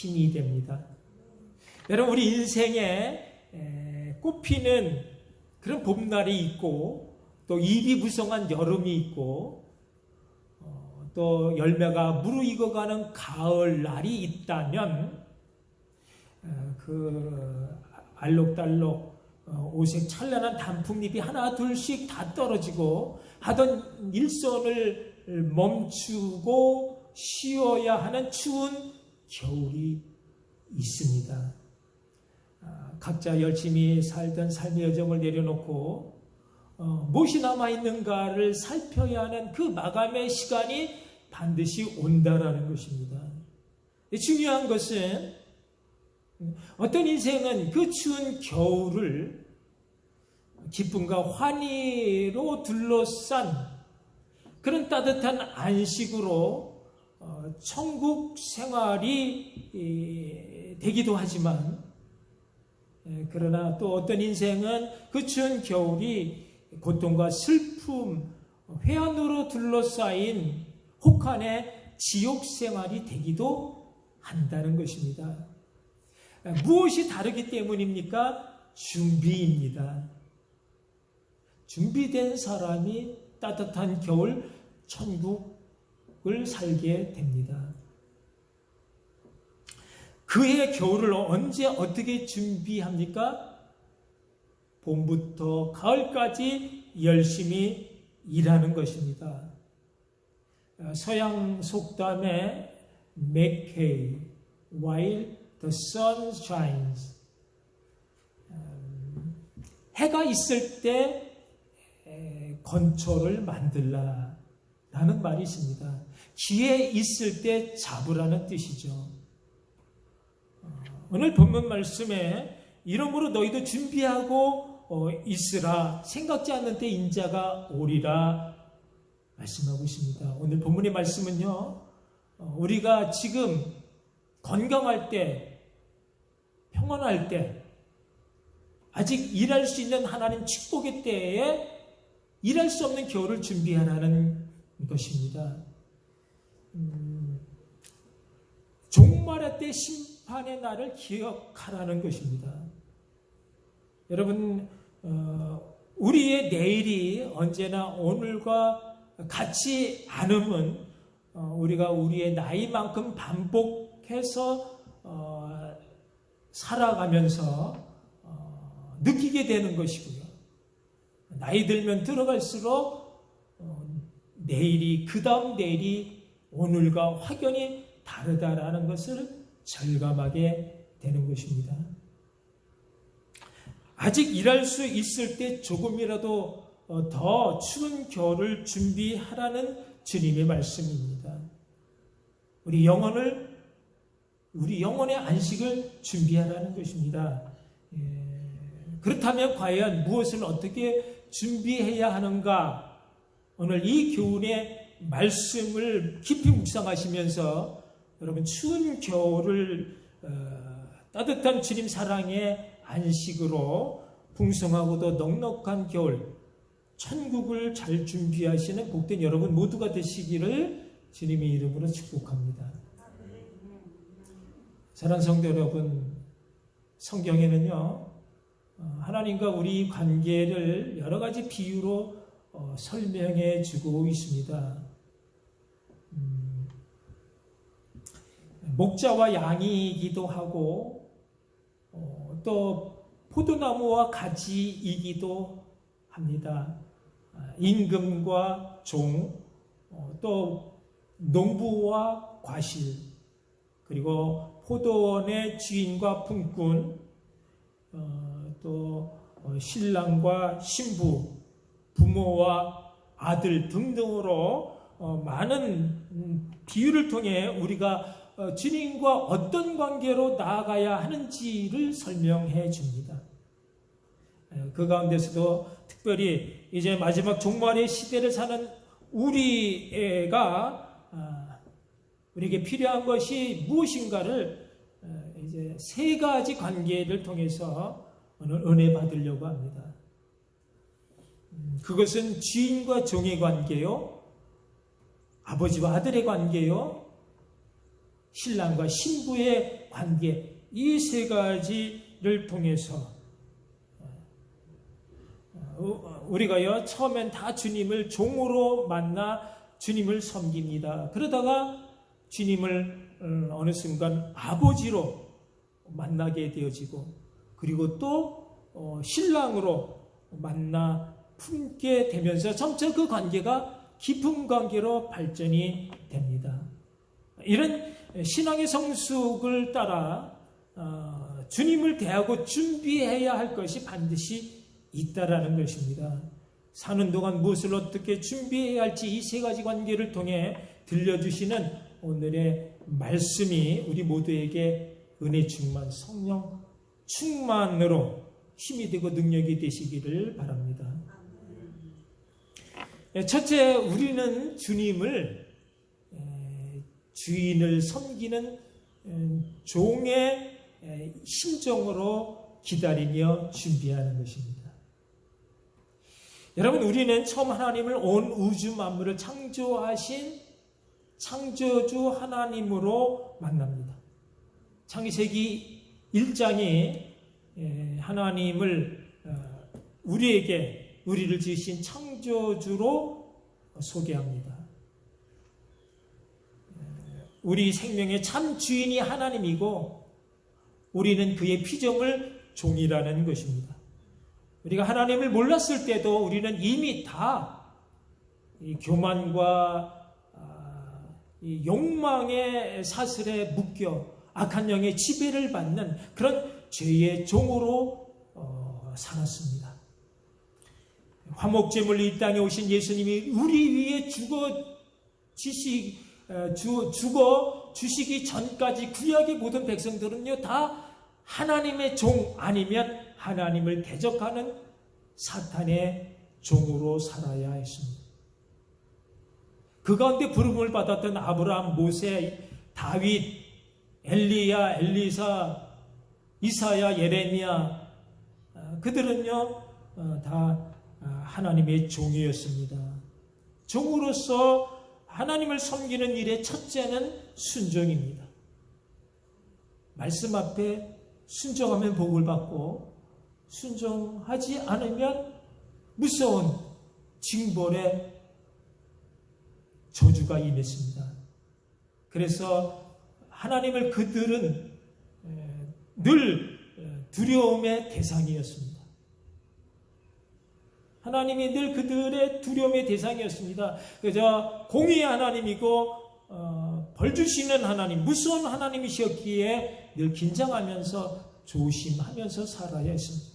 힘이 됩니다. 여러분, 우리 인생에 꽃피는 그런 봄날이 있고 또 입이 무성한 여름이 있고 또 열매가 무르익어가는 가을날이 있다면 그 알록달록 오색 찬란한 단풍잎이 하나 둘씩 다 떨어지고 하던 일선을 멈추고 쉬어야 하는 추운 겨울이 있습니다. 각자 열심히 살던 삶의 여정을 내려놓고 무엇이 남아있는가를 살펴야 하는 그 마감의 시간이 반드시 온다라는 것입니다. 중요한 것은 어떤 인생은 그 추운 겨울을 기쁨과 환희로 둘러싼 그런 따뜻한 안식으로 천국 생활이 되기도 하지만 그러나 또 어떤 인생은 그 추운 겨울이 고통과 슬픔, 회한으로 둘러싸인 혹한의 지옥 생활이 되기도 한다는 것입니다. 무엇이 다르기 때문입니까? 준비입니다. 준비된 사람이 따뜻한 겨울 천국을 살게 됩니다. 그해 겨울을 언제 어떻게 준비합니까? 봄부터 가을까지 열심히 일하는 것입니다. 서양 속담에 make hay while the sun shines. 해가 있을 때 건초를 만들라 라는 말이 있습니다. 기회 있을 때 잡으라는 뜻이죠. 오늘 본문 말씀에 이러므로 너희도 준비하고 있으라. 생각지 않는 때 인자가 오리라 말씀하고 있습니다. 오늘 본문의 말씀은요, 우리가 지금 건강할 때, 평안할 때, 아직 일할 수 있는 하나님 축복의 때에 일할 수 없는 겨울을 준비하라는 것입니다. 종말의 때 심판의 날을 기억하라는 것입니다. 여러분, 우리의 내일이 언제나 오늘과 같지 않음은 우리가 우리의 나이만큼 반복해서 살아가면서 느끼게 되는 것이고요. 나이 들면 들어갈수록 내일이, 그 다음 내일이 오늘과 확연히 다르다라는 것을 절감하게 되는 것입니다. 아직 일할 수 있을 때 조금이라도 더 추운 겨울을 준비하라는 주님의 말씀입니다. 우리 영혼의 안식을 준비하라는 것입니다. 그렇다면 과연 무엇을 어떻게 준비해야 하는가? 오늘 이 교훈의 말씀을 깊이 묵상하시면서 여러분, 추운 겨울을 따뜻한 주님 사랑의 안식으로 풍성하고도 넉넉한 겨울, 천국을 잘 준비하시는 복된 여러분 모두가 되시기를 주님의 이름으로 축복합니다. 사랑하는 성도 여러분, 성경에는요, 하나님과 우리 관계를 여러 가지 비유로 설명해 주고 있습니다. 목자와 양이기도 하고 또 포도나무와 가지이기도 합니다. 임금과 종, 또 농부와 과실, 그리고 포도원의 주인과 품꾼, 또 신랑과 신부, 부모와 아들 등등으로 많은 비유를 통해 우리가 주님과 어떤 관계로 나아가야 하는지를 설명해 줍니다. 그 가운데서도 특별히 이제 마지막 종말의 시대를 사는 우리가 우리에게 필요한 것이 무엇인가를 이제 세 가지 관계를 통해서 오늘 은혜 받으려고 합니다. 그것은 주인과 종의 관계요, 아버지와 아들의 관계요, 신랑과 신부의 관계, 이 세 가지를 통해서 우리가요 처음엔 다 주님을 종으로 만나 주님을 섬깁니다. 그러다가 주님을 어느 순간 아버지로 만나게 되어지고, 그리고 또 신랑으로 만나 품게 되면서 점차 그 관계가 깊은 관계로 발전이 됩니다. 이런 신앙의 성숙을 따라 주님을 대하고 준비해야 할 것이 반드시 있다라는 것입니다. 사는 동안 무엇을 어떻게 준비해야 할지 이 세 가지 관계를 통해 들려주시는 오늘의 말씀이 우리 모두에게 은혜 충만, 성령 충만으로 힘이 되고 능력이 되시기를 바랍니다. 첫째, 우리는 주님을 주인을 섬기는 종의 심정으로 기다리며 준비하는 것입니다. 여러분, 우리는 처음 하나님을 온 우주 만물을 창조하신 창조주 하나님으로 만납니다. 창세기 1장이 하나님을 우리를 지으신 창조주로 소개합니다. 우리 생명의 참 주인이 하나님이고 우리는 그의 피조물 종이라는 것입니다. 우리가 하나님을 몰랐을 때도 우리는 이미 다 이 교만과 이 욕망의 사슬에 묶여 악한 영의 지배를 받는 그런 죄의 종으로 살았습니다. 화목제물로 이 땅에 오신 예수님이 우리 위해 죽어 주시기 전까지 구약의 모든 백성들은요 다 하나님의 종 아니면 하나님을 대적하는 사탄의 종으로 살아야 했습니다. 그 가운데 부름을 받았던 아브라함, 모세, 다윗, 엘리야, 엘리사, 이사야, 예레미야, 그들은요 다 하나님의 종이었습니다. 종으로서 하나님을 섬기는 일의 첫째는 순종입니다. 말씀 앞에 순종하면 복을 받고 순종하지 않으면 무서운 징벌의 저주가 임했습니다. 그래서 하나님을 그들은 늘 두려움의 대상이었습니다. 하나님이 늘 그들의 두려움의 대상이었습니다. 그저 공의의 하나님이고 벌 주시는 하나님, 무서운 하나님이셨기에 늘 긴장하면서 조심하면서 살아야 했습니다.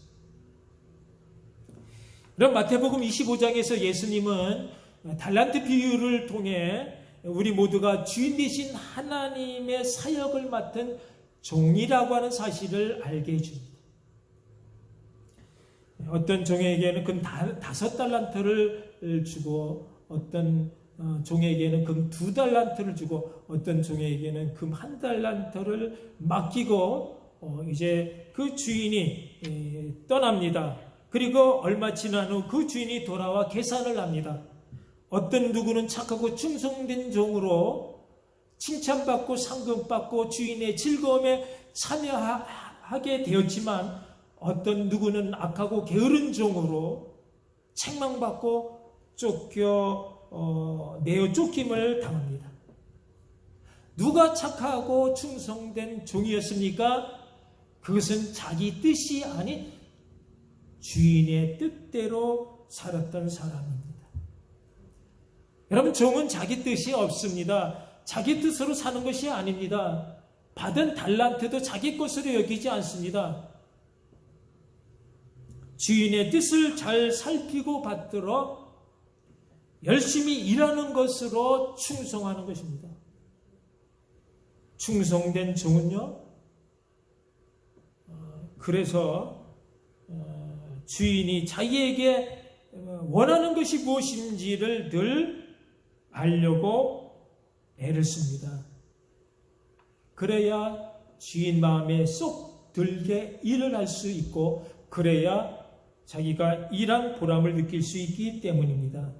그럼 마태복음 25장에서 예수님은 달란트 비유를 통해 우리 모두가 주인 되신 하나님의 사역을 맡은 종이라고 하는 사실을 알게 해줍니다. 어떤 종에게는 금 5달란트를 주고 어떤 종에게는 금 2달란트를 주고 어떤 종에게는 금 1달란트를 맡기고 이제 그 주인이 떠납니다. 그리고 얼마 지난 후 그 주인이 돌아와 계산을 합니다. 어떤 누구는 착하고 충성된 종으로 칭찬받고 상급받고 주인의 즐거움에 참여하게 되었지만 어떤 누구는 악하고 게으른 종으로 책망받고 내어 쫓김을 당합니다. 누가 착하고 충성된 종이었습니까? 그것은 자기 뜻이 아닌 주인의 뜻대로 살았던 사람입니다. 여러분, 종은 자기 뜻이 없습니다. 자기 뜻으로 사는 것이 아닙니다. 받은 달란트도 자기 것으로 여기지 않습니다. 주인의 뜻을 잘 살피고 받들어 열심히 일하는 것으로 충성하는 것입니다. 충성된 종은요, 그래서 주인이 자기에게 원하는 것이 무엇인지를 늘 알려고 애를 씁니다. 그래야 주인 마음에 쏙 들게 일을 할 수 있고 그래야 자기가 일한 보람을 느낄 수 있기 때문입니다.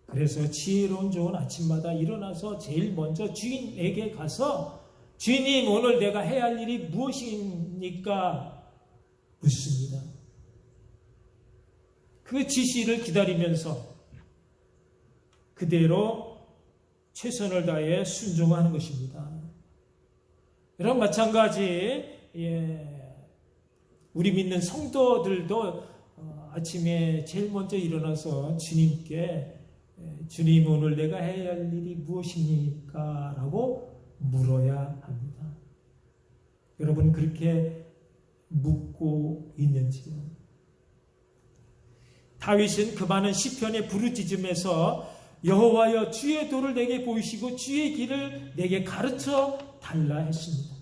그래서 지혜로운 종은 아침마다 일어나서 제일 먼저 주인에게 가서 주인님, 오늘 내가 해야 할 일이 무엇입니까? 묻습니다. 그 지시를 기다리면서 그대로 최선을 다해 순종하는 것입니다. 여러분, 마찬가지 우리 믿는 성도들도 아침에 제일 먼저 일어나서 주님께 주님, 오늘 내가 해야 할 일이 무엇입니까? 라고 물어야 합니다. 여러분, 그렇게 묻고 있는지요? 다윗은 그 많은 시편의 부르짖음에서 여호와여, 주의 도를 내게 보이시고 주의 길을 내게 가르쳐 달라 했습니다.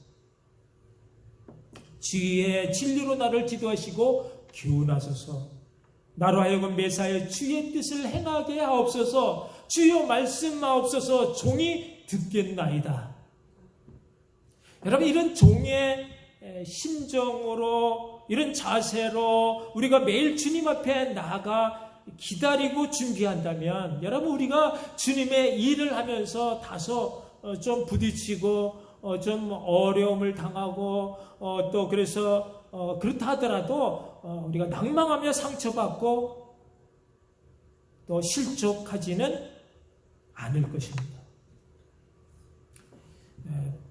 주의 진리로 나를 지도하시고 교훈하소서. 나로 하여금 매사에 주의 뜻을 행하게 하옵소서. 주여 말씀하옵소서. 종이 듣겠나이다. 여러분, 이런 종의 심정으로, 이런 자세로 우리가 매일 주님 앞에 나아가 기다리고 준비한다면, 여러분, 우리가 주님의 일을 하면서 다소 좀 부딪히고 좀 어려움을 당하고 또 그래서 그렇다 하더라도 우리가 낭망하며 상처받고 또 실족하지는 않을 것입니다.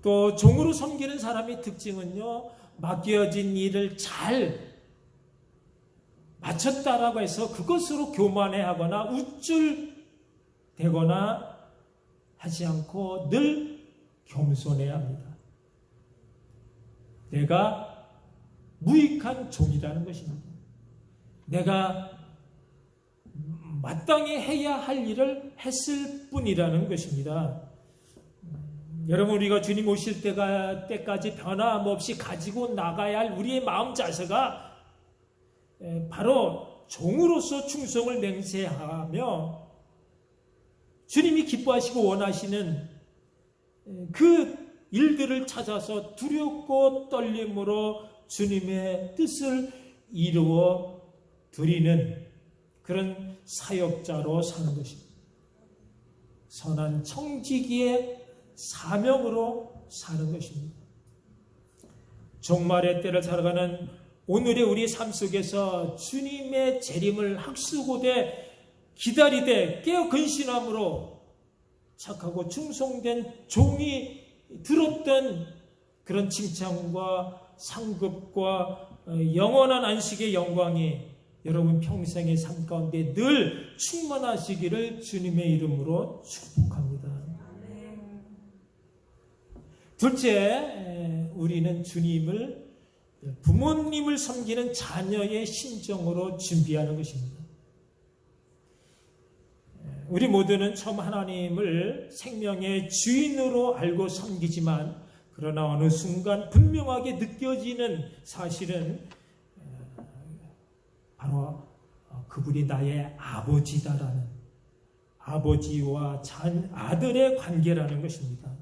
또 종으로 섬기는 사람의 특징은요, 맡겨진 일을 잘 마쳤다라고 해서 그것으로 교만해하거나 우쭐대거나 하지 않고 늘 겸손해야 합니다. 내가 무익한 종이라는 것입니다. 내가 마땅히 해야 할 일을 했을 뿐이라는 것입니다. 여러분, 우리가 주님 오실 때까지 변함없이 가지고 나가야 할 우리의 마음 자세가 바로 종으로서 충성을 맹세하며 주님이 기뻐하시고 원하시는 그 일들을 찾아서 두렵고 떨림으로 주님의 뜻을 이루어 드리는 그런 사역자로 사는 것입니다. 선한 청지기의 사명으로 사는 것입니다. 종말의 때를 살아가는 오늘의 우리 삶 속에서 주님의 재림을 학수고대 기다리되 깨어 근신함으로 착하고 충성된 종이 들었던 그런 칭찬과 상급과 영원한 안식의 영광이 여러분 평생의 삶 가운데 늘 충만하시기를 주님의 이름으로 축복합니다. 둘째, 우리는 주님을 부모님을 섬기는 자녀의 심정으로 준비하는 것입니다. 우리 모두는 처음 하나님을 생명의 주인으로 알고 섬기지만 그러나 어느 순간 분명하게 느껴지는 사실은 바로 그분이 나의 아버지다라는 아버지와 아들의 관계라는 것입니다.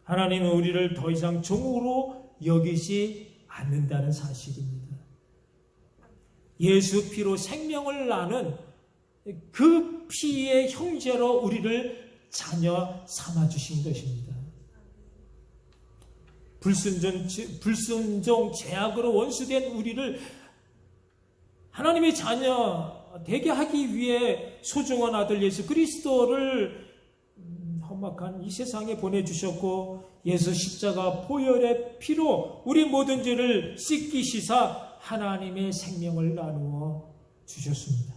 하나님은 우리를 더 이상 종으로 여기지 않는다는 사실입니다. 예수 피로 생명을 나는 그 피의 형제로 우리를 자녀 삼아주신 것입니다. 불순종 죄악으로 원수된 우리를 하나님의 자녀 되게 하기 위해 소중한 아들 예수 그리스도를 험악한 이 세상에 보내주셨고 예수 십자가 보혈의 피로 우리 모든 죄를 씻기시사 하나님의 생명을 나누어 주셨습니다.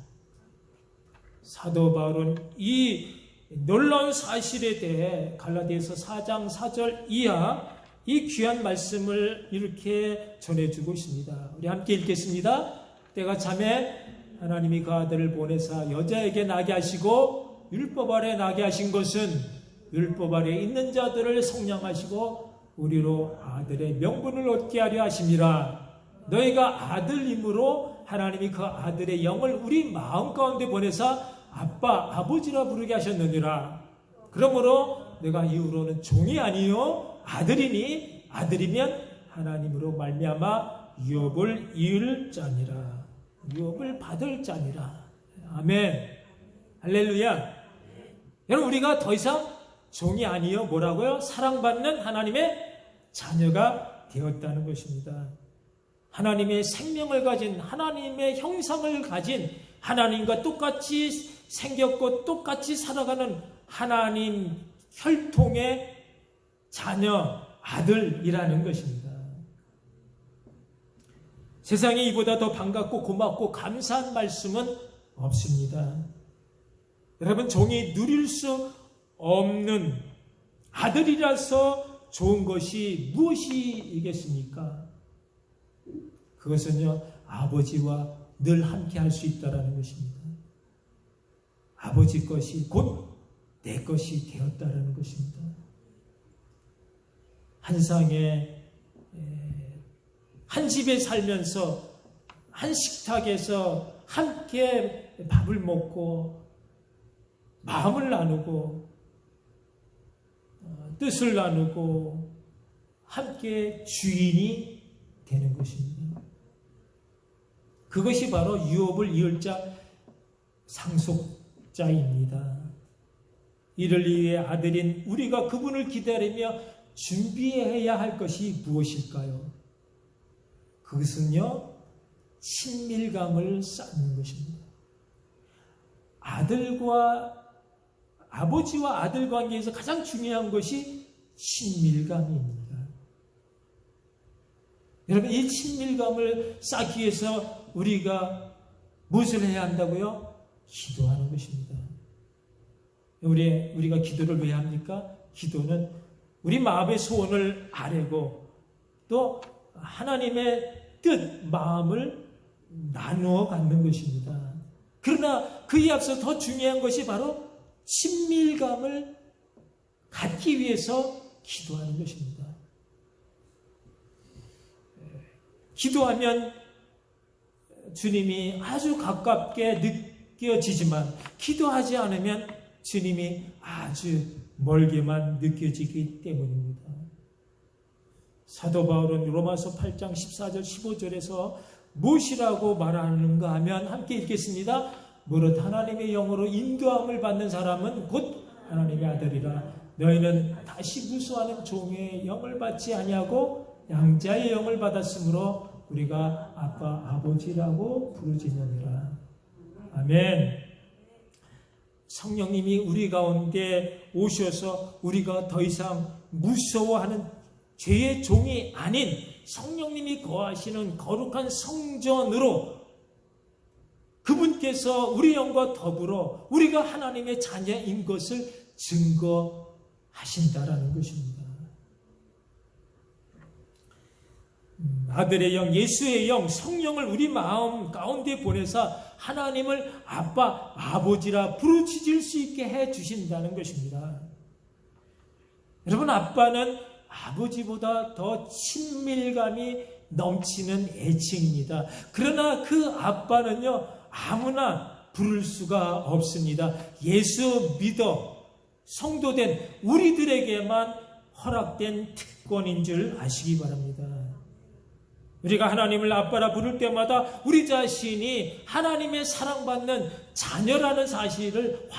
사도 바울은 이 놀라운 사실에 대해 갈라디아서 4장 4절 이하 이 귀한 말씀을 이렇게 전해주고 있습니다. 우리 함께 읽겠습니다. 때가 참에 하나님이 그 아들을 보내사 여자에게 나게 하시고 율법 아래 나게 하신 것은 율법 아래 있는 자들을 성량하시고 우리로 아들의 명분을 얻게 하려 하심이라. 너희가 아들임으로 하나님이 그 아들의 영을 우리 마음 가운데 보내사 아빠, 아버지라 부르게 하셨느니라. 그러므로 내가 이후로는 종이 아니요 아들이니 아들이면 하나님으로 말미암아 유업을 이을 자니라. 유업을 받을 자니라. 아멘. 할렐루야. 여러분, 우리가 더 이상 종이 아니요 뭐라고요? 사랑받는 하나님의 자녀가 되었다는 것입니다. 하나님의 생명을 가진, 하나님의 형상을 가진, 하나님과 똑같이 생겼고 똑같이 살아가는 하나님 혈통의 자녀, 아들이라는 것입니다. 세상에 이보다 더 반갑고 고맙고 감사한 말씀은 없습니다. 여러분, 종이 누릴 수 없는 아들이라서 좋은 것이 무엇이겠습니까? 그것은요, 아버지와 늘 함께 할 수 있다는 것입니다. 아버지 것이 곧 내 것이 되었다는 것입니다. 한 집에 살면서 한 식탁에서 함께 밥을 먹고 마음을 나누고 뜻을 나누고 함께 주인이 되는 것입니다. 그것이 바로 유업을 이을 자 상속자입니다. 이를 위해 아들인 우리가 그분을 기다리며 준비해야 할 것이 무엇일까요? 그것은요, 친밀감을 쌓는 것입니다. 아버지와 아들 관계에서 가장 중요한 것이 친밀감입니다. 여러분, 이 친밀감을 쌓기 위해서 우리가 무엇을 해야 한다고요? 기도하는 것입니다. 우리가 기도를 왜 합니까? 기도는 우리 마음의 소원을 아뢰고 또 하나님의 뜻, 마음을 나누어 갖는 것입니다. 그러나 그에 앞서 더 중요한 것이 바로 친밀감을 갖기 위해서 기도하는 것입니다. 기도하면 주님이 아주 가깝게 느껴지지만 기도하지 않으면 주님이 아주 멀게만 느껴지기 때문입니다. 사도 바울은 로마서 8장 14절 15절에서 무엇이라고 말하는가 하면 함께 읽겠습니다. 무릇 하나님의 영으로 인도함을 받는 사람은 곧 하나님의 아들이라. 너희는 다시 무수하는 종의 영을 받지 아니하고 양자의 영을 받았으므로 우리가 아빠 아버지라고 부르짖느니라. 아멘. 성령님이 우리 가운데 오셔서 우리가 더 이상 무서워하는 죄의 종이 아닌 성령님이 거하시는 거룩한 성전으로 그분께서 우리 영과 더불어 우리가 하나님의 자녀인 것을 증거하신다라는 것입니다. 아들의 영, 예수의 영, 성령을 우리 마음 가운데 보내서 하나님을 아빠, 아버지라 부르짖을 수 있게 해주신다는 것입니다. 여러분, 아빠는 아버지보다 더 친밀감이 넘치는 애칭입니다. 그러나 그 아빠는요, 아무나 부를 수가 없습니다. 예수 믿어 성도된 우리들에게만 허락된 특권인 줄 아시기 바랍니다. 우리가 하나님을 아빠라 부를 때마다 우리 자신이 하나님의 사랑받는 자녀라는 사실을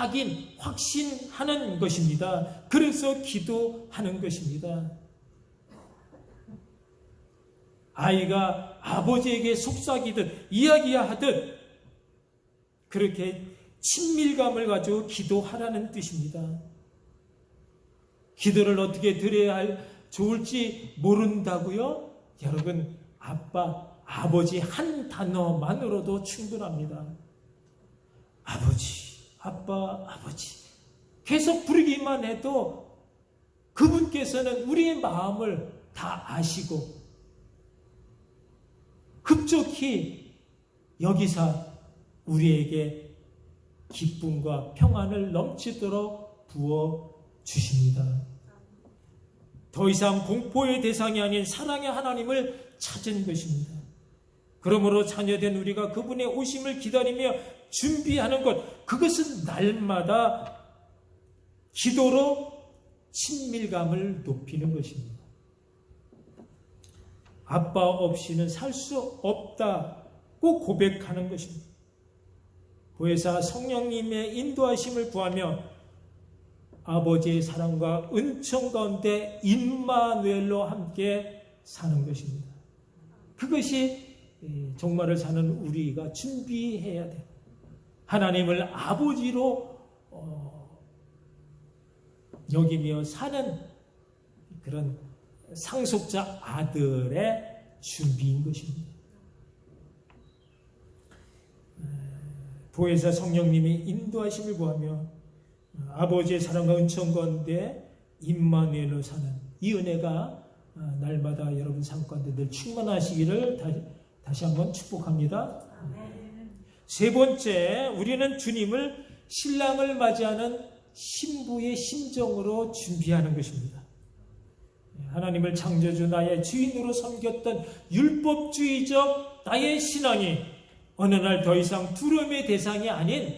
확신하는 것입니다. 그래서 기도하는 것입니다. 아이가 아버지에게 속삭이듯 이야기하듯 그렇게 친밀감을 가지고 기도하라는 뜻입니다. 기도를 어떻게 드려야 좋을지 모른다고요? 여러분, 아빠, 아버지 한 단어만으로도 충분합니다. 아버지, 아빠, 아버지. 계속 부르기만 해도 그분께서는 우리의 마음을 다 아시고 급속히 여기서 우리에게 기쁨과 평안을 넘치도록 부어주십니다. 더 이상 공포의 대상이 아닌 사랑의 하나님을 찾은 것입니다. 그러므로 자녀된 우리가 그분의 오심을 기다리며 준비하는 것, 그것은 날마다 기도로 친밀감을 높이는 것입니다. 아빠 없이는 살 수 없다고 고백하는 것입니다. 보혜사 성령님의 인도하심을 구하며 아버지의 사랑과 은총 가운데 임마누엘로 함께 사는 것입니다. 그것이 종말을 사는 우리가 준비해야 돼요. 하나님을 아버지로 여기며 사는 그런 상속자 아들의 준비인 것입니다. 보혜사 성령님이 인도하심을 구하며 아버지의 사랑과 은총 가운데 임마누엘로 사는 이 은혜가 날마다 여러분 삶 가운데 늘 충만하시기를 다시 한번 축복합니다. 세 번째, 우리는 주님을 신랑을 맞이하는 신부의 심정으로 준비하는 것입니다. 하나님을 창조주 나의 주인으로 섬겼던 율법주의적 나의 신앙이 어느 날 더 이상 두려움의 대상이 아닌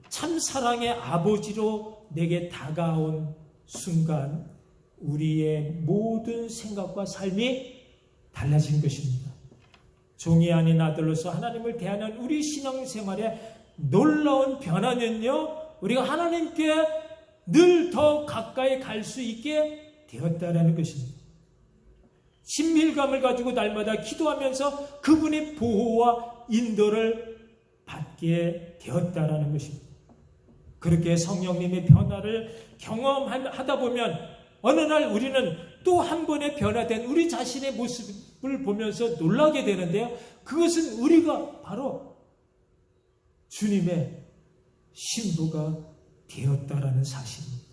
참 사랑의 아버지로 내게 다가온 순간 우리의 모든 생각과 삶이 달라진 것입니다. 종이 아닌 아들로서 하나님을 대하는 우리 신앙생활의 놀라운 변화는요, 우리가 하나님께 늘 더 가까이 갈 수 있게 되었다라는 것입니다. 친밀감을 가지고 날마다 기도하면서 그분의 보호와 인도를 받게 되었다라는 것입니다. 그렇게 성령님의 변화를 경험하다 보면 어느 날 우리는 또 한 번의 변화된 우리 자신의 모습을 보면서 놀라게 되는데요. 그것은 우리가 바로 주님의 신부가 되었다라는 사실입니다.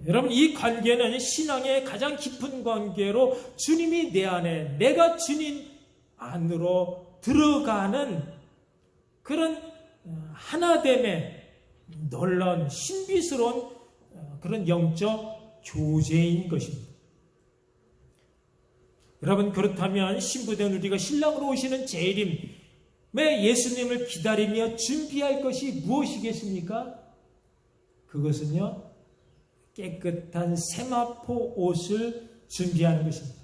여러분, 이 관계는 신앙의 가장 깊은 관계로 주님이 내 안에, 내가 주님 안으로 들어가는 그런 하나됨의 놀라운 신비스러운 그런 영적 교제인 것입니다. 여러분, 그렇다면 신부된 우리가 신랑으로 오시는 재림의 예수님을 기다리며 준비할 것이 무엇이겠습니까? 그것은요, 깨끗한 세마포 옷을 준비하는 것입니다.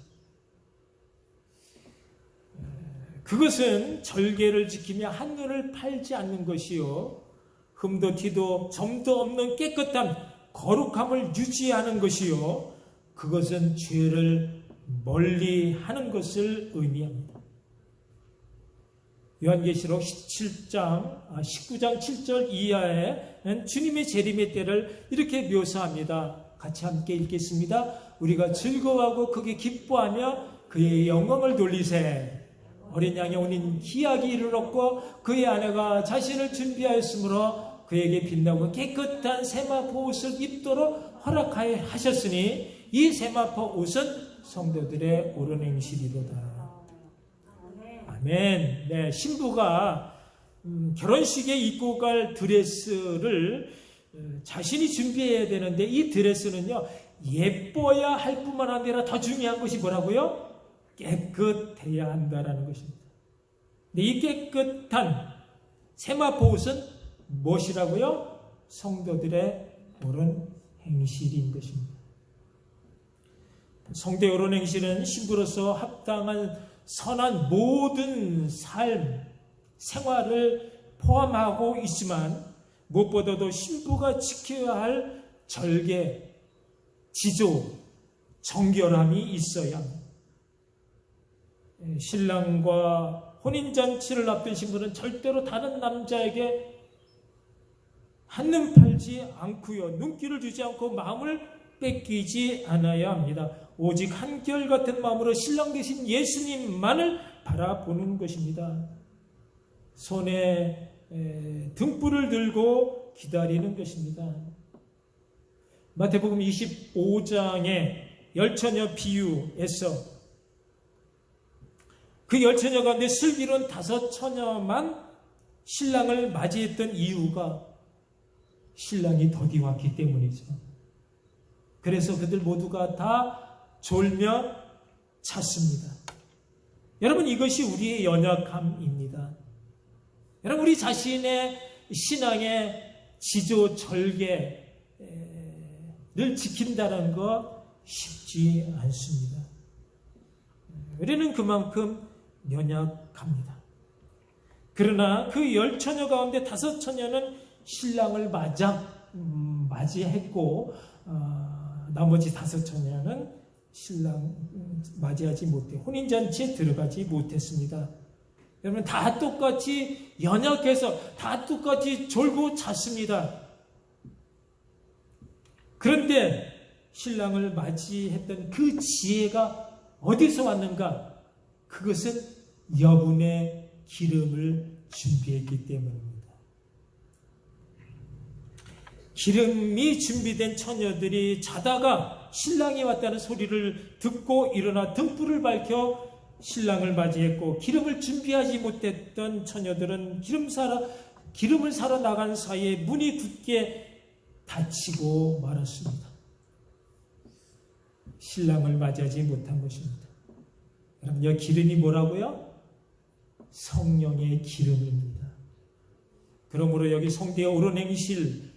그것은 절개를 지키며 한눈을 팔지 않는 것이요, 흠도 티도 점도 없는 깨끗한 거룩함을 유지하는 것이요, 그것은 죄를 멀리하는 것을 의미합니다. 요한계시록 19장 7절 이하에는 주님의 재림의 때를 이렇게 묘사합니다. 같이 함께 읽겠습니다. 우리가 즐거워하고 크게 기뻐하며 그의 영광을 돌리세. 어린 양의 혼인 기약이 이르렀고 그의 아내가 자신을 준비하였으므로 그에게 빛나고 깨끗한 세마포 옷을 입도록 허락하여 하셨으니 이 세마포 옷은 성도들의 옳은 행실이로다. 아멘. 네, 신부가 결혼식에 입고 갈 드레스를 자신이 준비해야 되는데 이 드레스는요, 예뻐야 할 뿐만 아니라 더 중요한 것이 뭐라고요? 깨끗해야 한다라는 것입니다. 근데 이 깨끗한 세마포 옷은 무엇이라고요? 성도들의 옳은 행실인 것입니다. 성도의 옳은 행실은 신부로서 합당한 선한 모든 삶, 생활을 포함하고 있지만 무엇보다도 신부가 지켜야 할 절개, 지조, 정결함이 있어야 합니다. 신랑과 혼인잔치를 앞둔 신부는 절대로 다른 남자에게 한눈 팔지 않고요, 눈길을 주지 않고 마음을 뺏기지 않아야 합니다. 오직 한결같은 마음으로 신랑 되신 예수님만을 바라보는 것입니다. 손에 등불을 들고 기다리는 것입니다. 마태복음 25장의 열처녀 비유에서 그 열처녀 가운데 슬기로운 5처녀만 신랑을 맞이했던 이유가 신랑이 더디 왔기 때문이죠. 그래서 그들 모두가 다 졸며 찼습니다. 여러분, 이것이 우리의 연약함입니다. 여러분, 우리 자신의 신앙의 지조 절개를 지킨다는 거 쉽지 않습니다. 우리는 그만큼 연약합니다. 그러나 그 10처녀 가운데 5처녀는 신랑을 맞이했고 나머지 5처녀는 신랑 맞이하지 못해 혼인잔치에 들어가지 못했습니다. 여러분, 다 똑같이 연약해서 다 똑같이 졸고 잤습니다. 그런데 신랑을 맞이했던 그 지혜가 어디서 왔는가? 그것은 여분의 기름을 준비했기 때문입니다. 기름이 준비된 처녀들이 자다가 신랑이 왔다는 소리를 듣고 일어나 등불을 밝혀 신랑을 맞이했고, 기름을 준비하지 못했던 처녀들은 기름을 사러 나간 사이에 문이 굳게 닫히고 말았습니다. 신랑을 맞이하지 못한 것입니다. 여러분, 이 기름이 뭐라고요? 성령의 기름입니다. 그러므로 여기 성대에 오르내미실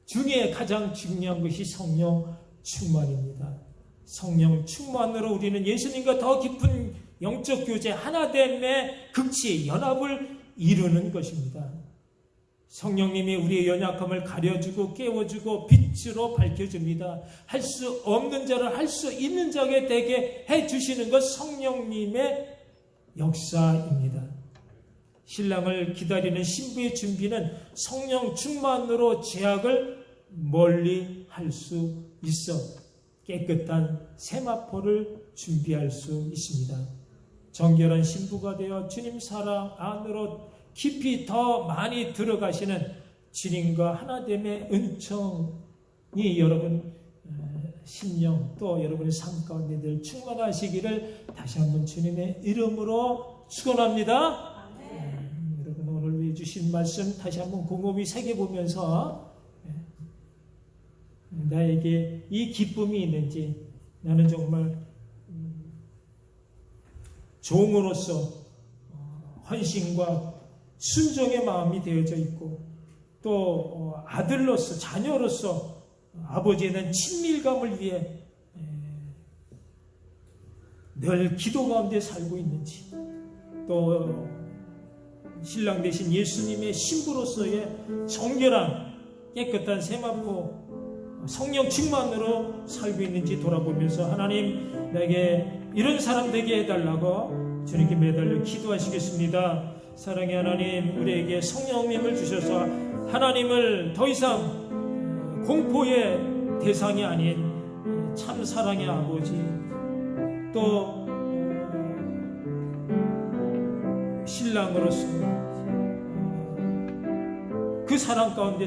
중에 가장 중요한 것이 성령 충만입니다. 성령 충만으로 우리는 예수님과 더 깊은 영적 교제, 하나됨의 극치, 연합을 이루는 것입니다. 성령님이 우리의 연약함을 가려주고 깨워주고 빛으로 밝혀줍니다. 할 수 없는 자를 할 수 있는 자게 되게 해주시는 것, 성령님의 역사입니다. 신랑을 기다리는 신부의 준비는 성령 충만으로 죄악을 멀리 할 수 있어 깨끗한 세마포를 준비할 수 있습니다. 정결한 신부가 되어 주님 사랑 안으로 깊이 더 많이 들어가시는 주님과 하나됨의 은총이 여러분 심령 또 여러분의 삶 가운데 늘 충만하시기를 다시 한번 주님의 이름으로 축원합니다. 여러분, 오늘 위해 주신 말씀 다시 한번 곰곰이 새겨보면서 나에게 이 기쁨이 있는지, 나는 정말 종으로서 헌신과 순종의 마음이 되어져 있고, 또 아들로서, 자녀로서 아버지에 대한 친밀감을 위해 늘 기도 가운데 살고 있는지, 또 신랑 되신 예수님의 신부로서의 정결한 깨끗한 세마포 성령 충만으로 살고 있는지 돌아보면서 하나님, 내게 이런 사람 되게 해달라고 주님께 매달려 기도하시겠습니다. 사랑의 하나님, 우리에게 성령님을 주셔서 하나님을 더 이상 공포의 대상이 아닌 참 사랑의 아버지, 또 신랑으로서 그 사랑 가운데